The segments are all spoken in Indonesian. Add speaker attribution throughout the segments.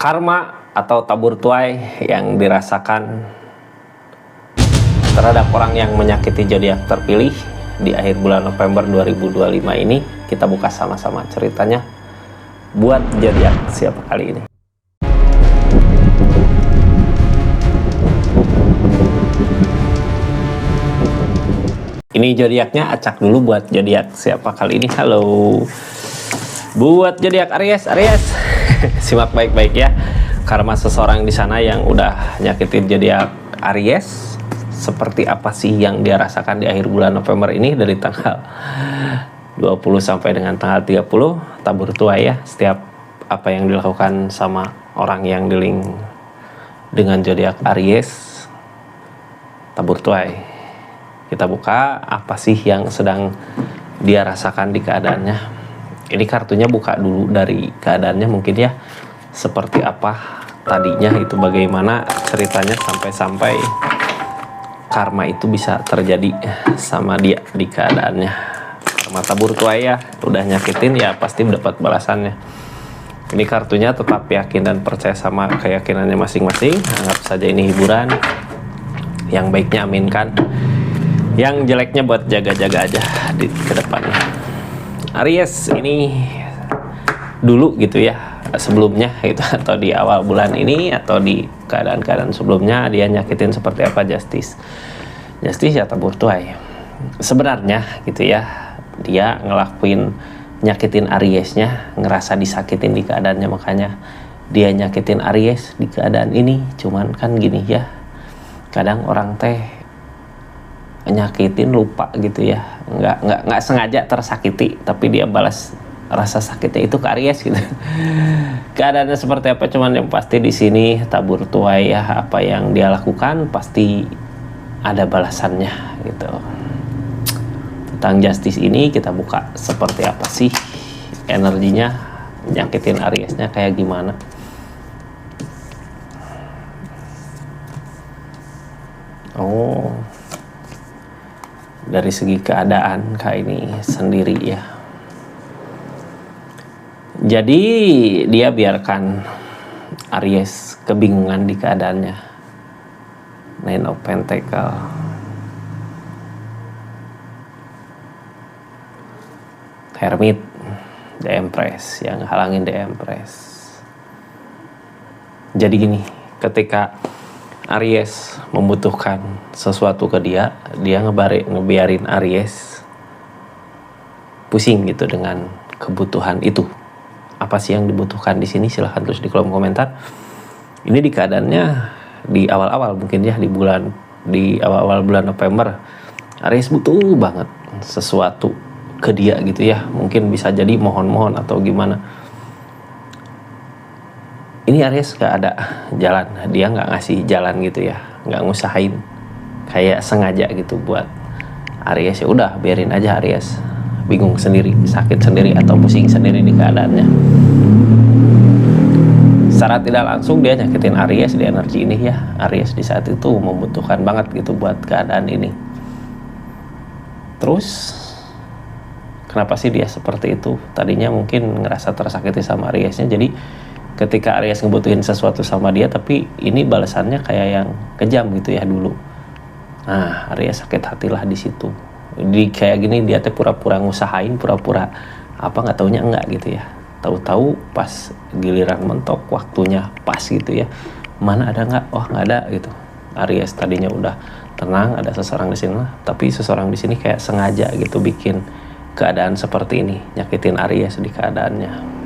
Speaker 1: Karma atau tabur tuai yang dirasakan terhadap orang yang menyakiti zodiak terpilih di akhir bulan November 2025 ini, kita buka sama-sama ceritanya buat zodiak siapa kali ini. Ini zodiaknya, acak dulu buat zodiak siapa kali ini. Halo. Buat zodiak Aries, simak baik-baik ya. Karma seseorang di sana yang udah nyakitin zodiak Aries, seperti apa sih yang dia rasakan di akhir bulan November ini dari tanggal 20 sampai dengan tanggal 30, tabur tuai ya. Setiap apa yang dilakukan sama orang yang dealing dengan zodiak Aries, tabur tuai. Kita buka apa sih yang sedang dia rasakan di keadaannya. Ini kartunya buka dulu dari keadaannya mungkin ya, seperti apa tadinya, itu bagaimana ceritanya sampai karma itu bisa terjadi sama dia di keadaannya. Karma tabur tuai ya, udah nyakitin ya pasti dapat balasannya. Ini kartunya tetap yakin dan percaya sama keyakinannya masing-masing. Anggap saja ini hiburan. Yang baiknya aminkan, yang jeleknya buat jaga-jaga aja di kedepannya. Aries ini dulu gitu ya, sebelumnya itu, atau di awal bulan ini atau di keadaan-keadaan sebelumnya dia nyakitin seperti apa Justice ya tabur tuai. Sebenarnya gitu ya, dia ngelakuin nyakitin Ariesnya, ngerasa disakitin di keadaannya, makanya dia nyakitin Aries di keadaan ini. Cuman kan gini ya, kadang orang teh nyakitin lupa gitu ya, nggak sengaja tersakiti tapi dia balas rasa sakitnya itu ke Aries gitu. Keadaannya seperti apa, cuman yang pasti di sini tabur tuai ya, apa yang dia lakukan pasti ada balasannya gitu. Tentang Justice ini kita buka seperti apa sih energinya, nyakitin Ariesnya kayak gimana. Oh, dari segi keadaan kayak ini sendiri ya. Jadi dia biarkan Aries kebingungan di keadaannya. Nine of Pentacle, Hermit, The Empress, yang halangin The Empress. Jadi gini, ketika Aries membutuhkan sesuatu ke dia ngebiarin Aries pusing gitu dengan kebutuhan itu. Apa sih yang dibutuhkan di sini? Silahkan tulis di kolom komentar. Ini di keadaannya di awal-awal mungkin ya, di awal-awal bulan November, Aries butuh banget sesuatu ke dia gitu ya. Mungkin bisa jadi mohon-mohon atau gimana. Ini Aries gak ada jalan, dia gak ngasih jalan gitu ya, gak ngusahain, kayak sengaja gitu buat Aries. Ya udah biarin aja Aries bingung sendiri, sakit sendiri atau pusing sendiri di keadaannya. Secara tidak langsung dia nyakitin Aries di energi ini ya. Aries di saat itu membutuhkan banget gitu buat keadaan ini. Terus kenapa sih dia seperti itu? Tadinya mungkin ngerasa tersakiti sama Ariesnya, jadi ketika Aries ngebutuhin sesuatu sama dia, tapi ini balasannya kayak yang kejam gitu ya dulu. Nah, Aries sakit hatilah di situ. Di kayak gini dia teh pura-pura ngusahain, pura-pura apa nggak taunya enggak gitu ya. Tahu-tahu pas giliran mentok, waktunya pas gitu ya. Mana ada nggak? Oh nggak ada gitu. Aries tadinya udah tenang, ada seseorang di sini lah, tapi seseorang di sini kayak sengaja gitu bikin keadaan seperti ini, nyakitin Aries di keadaannya.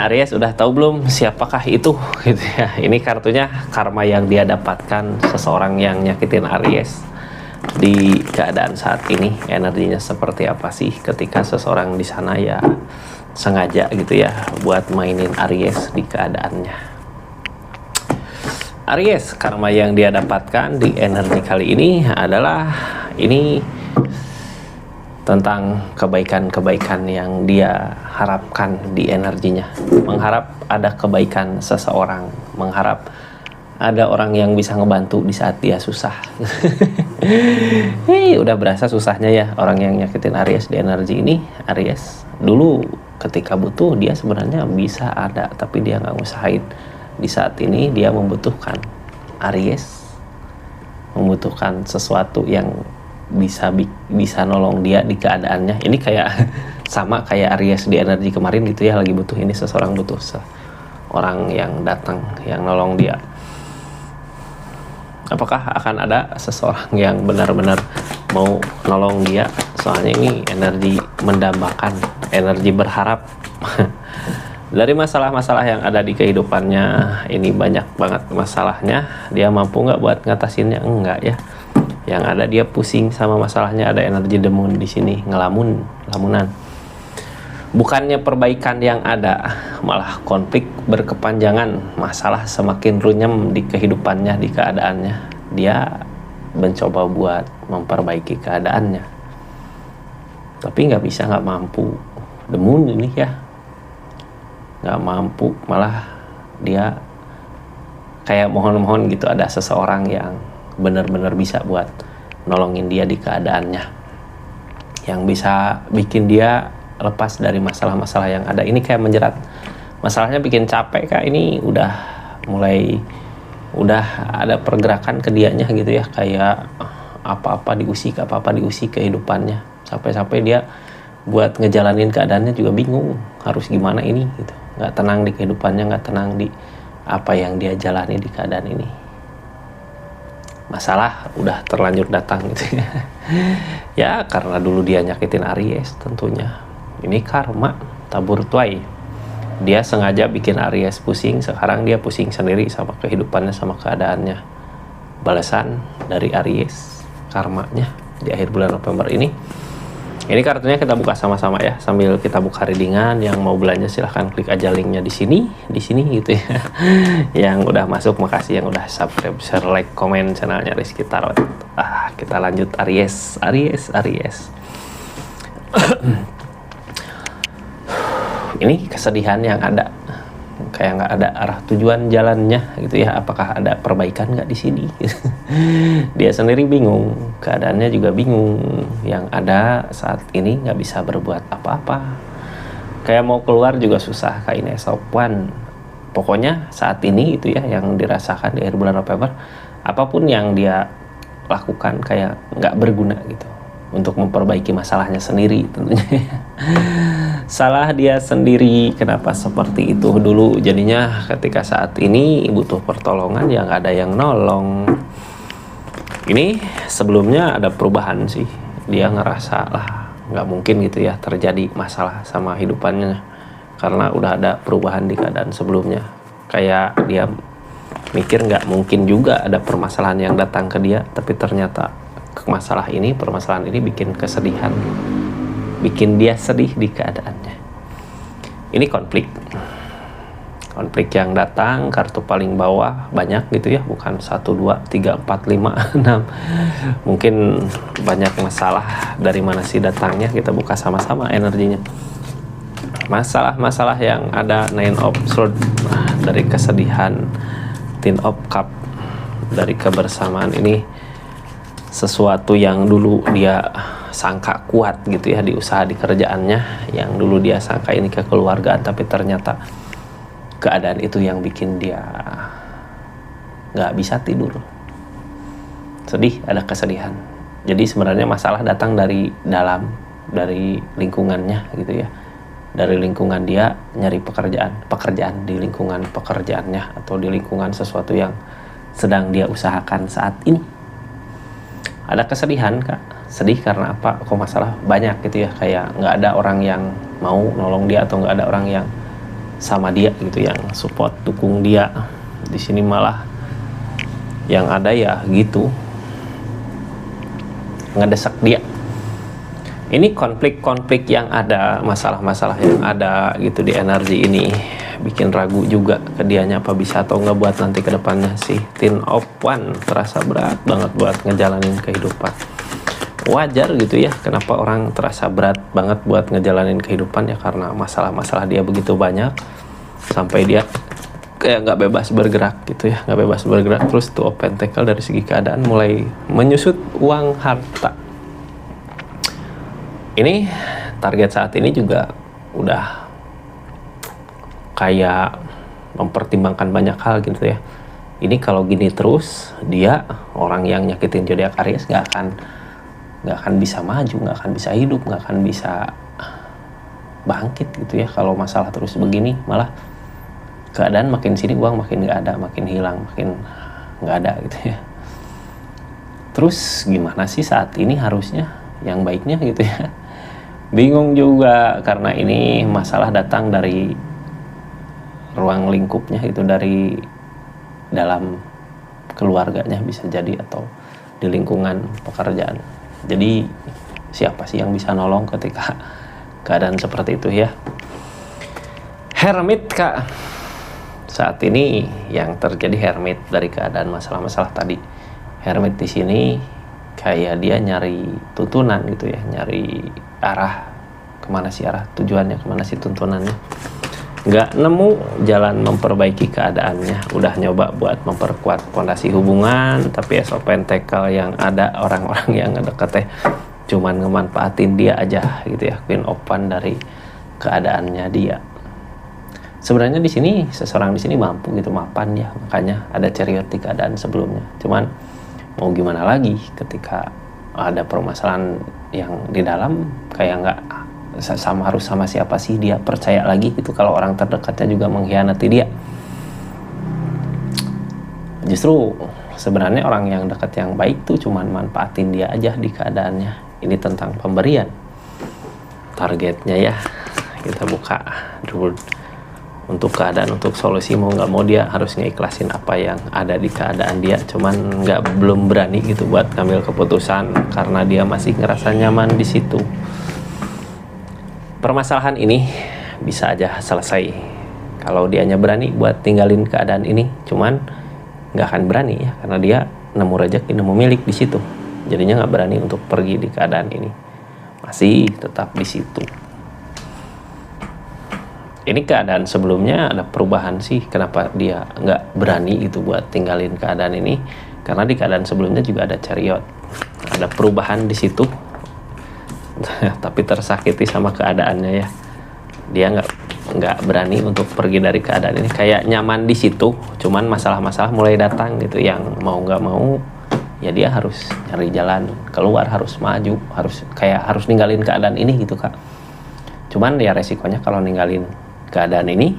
Speaker 1: Aries udah tahu belum siapakah itu gitu ya. Ini kartunya karma yang dia dapatkan seseorang yang nyakitin Aries di keadaan saat ini. Energinya seperti apa sih ketika seseorang di sana ya sengaja gitu ya buat mainin Aries di keadaannya. Aries, karma yang dia dapatkan di energi kali ini adalah ini tentang kebaikan-kebaikan yang dia harapkan di energinya. Mengharap ada kebaikan seseorang, mengharap ada orang yang bisa ngebantu di saat dia susah. Udah berasa susahnya ya orang yang nyakitin Aries di energi ini. Aries dulu ketika butuh dia sebenarnya bisa ada, tapi dia nggak ngusahain. Di saat ini dia membutuhkan Aries, membutuhkan sesuatu yang bisa nolong dia di keadaannya. Ini kayak sama kayak Aries di energi kemarin gitu ya, lagi butuh ini, seseorang butuh orang yang datang yang nolong dia. Apakah akan ada seseorang yang benar-benar mau nolong dia? Soalnya ini energi mendambakan, energi berharap. Dari masalah-masalah yang ada di kehidupannya, ini banyak banget masalahnya. Dia mampu nggak buat ngatasinnya? Enggak ya. Yang ada dia pusing sama masalahnya, ada energi demun di sini, lamunan. Bukannya perbaikan yang ada, malah konflik berkepanjangan, masalah semakin runyam di kehidupannya, di keadaannya. Dia mencoba buat memperbaiki keadaannya, tapi nggak bisa, nggak mampu. Demun ini ya, nggak mampu, malah dia kayak mohon-mohon gitu ada seseorang yang benar-benar bisa buat nolongin dia di keadaannya, yang bisa bikin dia lepas dari masalah-masalah yang ada. Ini kayak menjerat, masalahnya bikin capek Kak. Ini udah ada pergerakan ke dianya gitu ya, kayak apa-apa diusik kehidupannya, sampai dia buat ngejalanin keadaannya juga bingung harus gimana ini gitu. Nggak tenang di kehidupannya, nggak tenang di apa yang dia jalani di keadaan ini. Masalah udah terlanjur datang gitu ya. Ya karena dulu dia nyakitin Aries tentunya. Ini karma, tabur tuai. Dia sengaja bikin Aries pusing, sekarang dia pusing sendiri sama kehidupannya, sama keadaannya. Balasan dari Aries, karmanya di akhir bulan November ini. Ini kartunya kita buka sama-sama ya, sambil kita buka readingan. Yang mau belanja silahkan klik aja linknya di sini gitu ya. Yang udah masuk makasih, yang udah subscribe, share, like, komen channelnya Rizky Tarot. Kita lanjut Aries. Ini kesedihan yang ada, kayak nggak ada arah tujuan jalannya gitu ya. Apakah ada perbaikan nggak di sini? Dia sendiri bingung, keadaannya juga bingung. Yang ada saat ini nggak bisa berbuat apa-apa, kayak mau keluar juga susah, kayak ini sopan. Pokoknya saat ini itu ya yang dirasakan di akhir bulan November, apapun yang dia lakukan kayak nggak berguna gitu untuk memperbaiki masalahnya sendiri tentunya. Salah dia sendiri, kenapa seperti itu dulu. Jadinya ketika saat ini butuh pertolongan yang ada yang nolong. Ini sebelumnya ada perubahan sih, dia ngerasa lah nggak mungkin gitu ya terjadi masalah sama hidupannya, karena udah ada perubahan di keadaan sebelumnya. Kayak dia mikir nggak mungkin juga ada permasalahan yang datang ke dia, tapi ternyata permasalahan ini bikin kesedihan, bikin dia sedih di keadaannya. Ini konflik yang datang, kartu paling bawah banyak gitu ya, bukan 1, 2, 3, 4, 5, 6. Mungkin banyak masalah. Dari mana sih datangnya? Kita buka sama-sama energinya. Masalah-masalah yang ada, Nine of Swords, dari kesedihan, Ten of Cup, dari kebersamaan. Ini sesuatu yang dulu dia sangka kuat gitu ya di usaha, di kerjaannya, yang dulu dia sangka ini kekeluargaan, tapi ternyata keadaan itu yang bikin dia nggak bisa tidur, sedih, ada kesedihan. Jadi sebenarnya masalah datang dari dalam, dari lingkungannya gitu ya, dari lingkungan dia nyari pekerjaan di lingkungan pekerjaannya, atau di lingkungan sesuatu yang sedang dia usahakan saat ini. Ada kesedihan Kak, sedih karena apa? Kok masalah banyak gitu ya, kayak nggak ada orang yang mau nolong dia, atau nggak ada orang yang sama dia gitu, yang support, dukung dia. Di sini malah yang ada ya gitu, ngedesak dia. Ini konflik yang ada, masalah-masalah yang ada gitu di energi ini, bikin ragu juga ke dianya apa bisa atau nggak buat nanti ke depannya sih. Ten of One terasa berat banget buat ngejalanin kehidupan. Wajar gitu ya, kenapa orang terasa berat banget buat ngejalanin kehidupan ya, karena masalah-masalah dia begitu banyak sampai dia kayak nggak bebas bergerak gitu ya, nggak bebas bergerak. Terus tuh of Pentacle dari segi keadaan mulai menyusut uang harta. Ini target saat ini juga udah kayak mempertimbangkan banyak hal gitu ya. Ini kalau gini terus, dia orang yang nyakitin zodiak Aries nggak akan bisa maju, nggak akan bisa hidup, nggak akan bisa bangkit gitu ya. Kalau masalah terus begini, malah keadaan makin sini uang makin nggak ada, makin hilang, makin nggak ada gitu ya. Terus gimana sih saat ini harusnya yang baiknya gitu ya? Bingung juga, karena ini masalah datang dari ruang lingkupnya itu, dari dalam keluarganya bisa jadi, atau di lingkungan pekerjaan. Jadi siapa sih yang bisa nolong ketika keadaan seperti itu ya? Hermit Kak, saat ini yang terjadi hermit dari keadaan masalah-masalah tadi. Hermit di sini kayak dia nyari tuntunan gitu ya, nyari arah, kemana sih arah tujuannya, kemana sih tuntunannya. Nggak nemu jalan memperbaiki keadaannya. Udah nyoba buat memperkuat fondasi hubungan, tapi SO Pentacle yang ada, orang-orang yang deket cuman ngemanfaatin dia aja gitu ya. Queen of Wands dari keadaannya dia. Sebenarnya di sini seseorang di sini mampu gitu, mapan ya, makanya ada Chariot di keadaan sebelumnya. Cuman mau gimana lagi ketika ada permasalahan yang di dalam, kayak nggak harus sama siapa sih dia percaya lagi gitu kalau orang terdekatnya juga mengkhianati dia. Justru sebenarnya orang yang dekat yang baik tuh cuman manfaatin dia aja di keadaannya. Ini tentang pemberian targetnya ya. Kita buka dulu untuk keadaan, untuk solusi. Mau nggak mau dia harus ngeikhlasin apa yang ada di keadaan dia, cuman belum berani gitu buat ngambil keputusan karena dia masih ngerasa nyaman di situ. Permasalahan ini bisa aja selesai kalau dianya berani buat tinggalin keadaan ini, cuman nggak akan berani ya, karena dia nemu rezeki, nemu milik di situ, jadinya nggak berani untuk pergi di keadaan ini, masih tetap di situ. Ini keadaan sebelumnya ada perubahan sih, kenapa dia nggak berani itu buat tinggalin keadaan ini, karena di keadaan sebelumnya juga ada Chariot, ada perubahan di situ. Tapi tersakiti sama keadaannya ya, dia nggak berani untuk pergi dari keadaan ini, kayak nyaman di situ, cuman masalah-masalah mulai datang gitu, yang mau nggak mau ya dia harus nyari jalan keluar, harus maju, harus ninggalin keadaan ini gitu Kak. Cuman ya resikonya kalau ninggalin keadaan ini,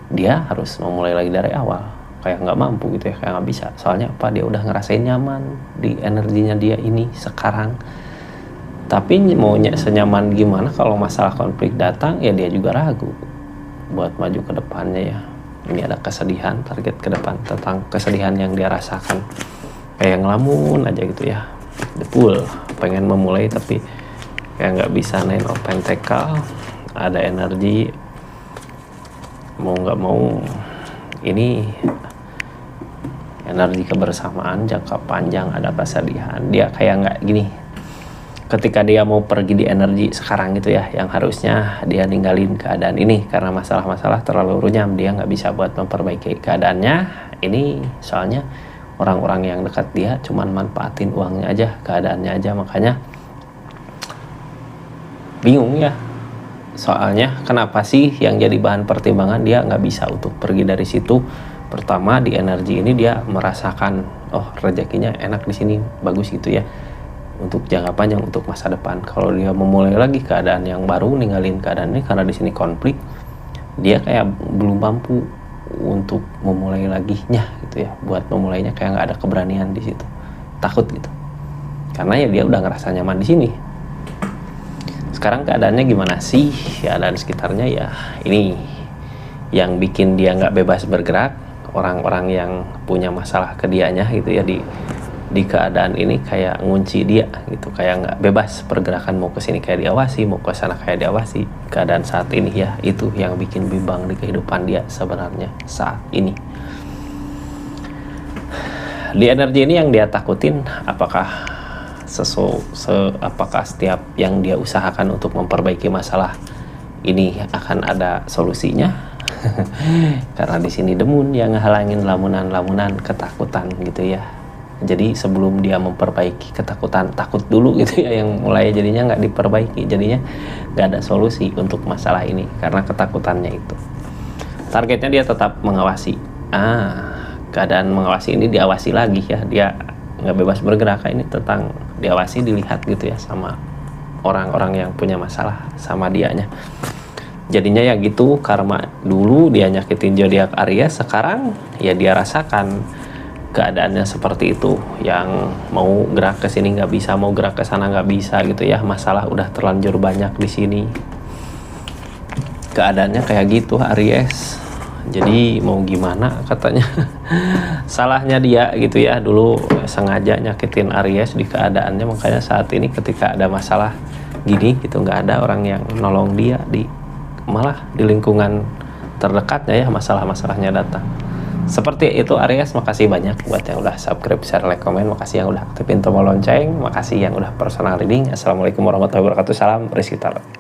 Speaker 1: dia harus memulai lagi dari awal, kayak nggak mampu gitu ya, kayak nggak bisa. Soalnya apa, dia udah ngerasain nyaman di energinya dia ini sekarang. Tapi maunya senyaman gimana kalau masalah konflik datang, ya dia juga ragu buat maju ke depannya ya. Ini ada kesedihan, target ke depan tentang kesedihan yang dia rasakan, kayak ngelamun aja gitu ya. Betul, pengen memulai tapi kayak nggak bisa. Nine of Pentacle, ada energi mau nggak mau, ini energi kebersamaan jangka panjang, ada kesedihan. Dia kayak nggak gini, ketika dia mau pergi di energi sekarang gitu ya, yang harusnya dia ninggalin keadaan ini karena masalah-masalah terlalu runyam, dia nggak bisa buat memperbaiki keadaannya ini. Soalnya orang-orang yang dekat dia cuman manfaatin uangnya aja, keadaannya aja, makanya bingung ya. Soalnya kenapa sih yang jadi bahan pertimbangan dia nggak bisa untuk pergi dari situ? Pertama, di energi ini dia merasakan, oh rezekinya enak di sini, bagus gitu ya, untuk jangka panjang, untuk masa depan. Kalau dia memulai lagi keadaan yang baru, ninggalin keadaan ini karena di sini konflik, dia kayak belum mampu untuk memulai laginya gitu ya. Buat memulainya kayak nggak ada keberanian di situ, takut gitu, karena ya dia udah ngerasa nyaman di sini. Sekarang keadaannya gimana sih? Keadaan sekitarnya ya ini yang bikin dia nggak bebas bergerak. Orang-orang yang punya masalah ke dianya gitu ya, di keadaan ini kayak ngunci dia gitu, kayak nggak bebas pergerakan, mau ke sini kayak diawasi, mau ke sana kayak diawasi. Keadaan saat ini ya, itu yang bikin bimbang di kehidupan dia sebenarnya saat ini. Di energi ini yang dia takutin, apakah apakah setiap yang dia usahakan untuk memperbaiki masalah ini akan ada solusinya? Karena di sini demun yang ngehalangin lamunan-lamunan ketakutan gitu ya. Jadi sebelum dia memperbaiki ketakutan, takut dulu gitu ya, yang mulai jadinya nggak diperbaiki, jadinya nggak ada solusi untuk masalah ini karena ketakutannya itu. Targetnya dia tetap mengawasi. Keadaan mengawasi ini diawasi lagi ya, dia nggak bebas bergerak. Ini tentang diawasi, dilihat gitu ya sama orang-orang yang punya masalah sama dianya. Jadinya ya gitu, karma dulu dia nyakitin zodiak Aries, sekarang ya dia rasakan keadaannya seperti itu, yang mau gerak ke sini nggak bisa, mau gerak ke sana nggak bisa gitu ya, masalah udah terlanjur banyak di sini. Keadaannya kayak gitu Aries. Jadi mau gimana katanya. Salahnya dia gitu ya, dulu sengaja nyakitin Aries di keadaannya, makanya saat ini ketika ada masalah gini gitu nggak ada orang yang nolong dia, malah di lingkungan terdekatnya ya masalah-masalahnya datang. Seperti itu Aries. Makasih banyak buat yang udah subscribe, share, like, komen. Makasih yang udah aktifin tombol lonceng. Makasih yang udah personal reading. Assalamualaikum warahmatullahi wabarakatuh. Salam Rizky Tarot.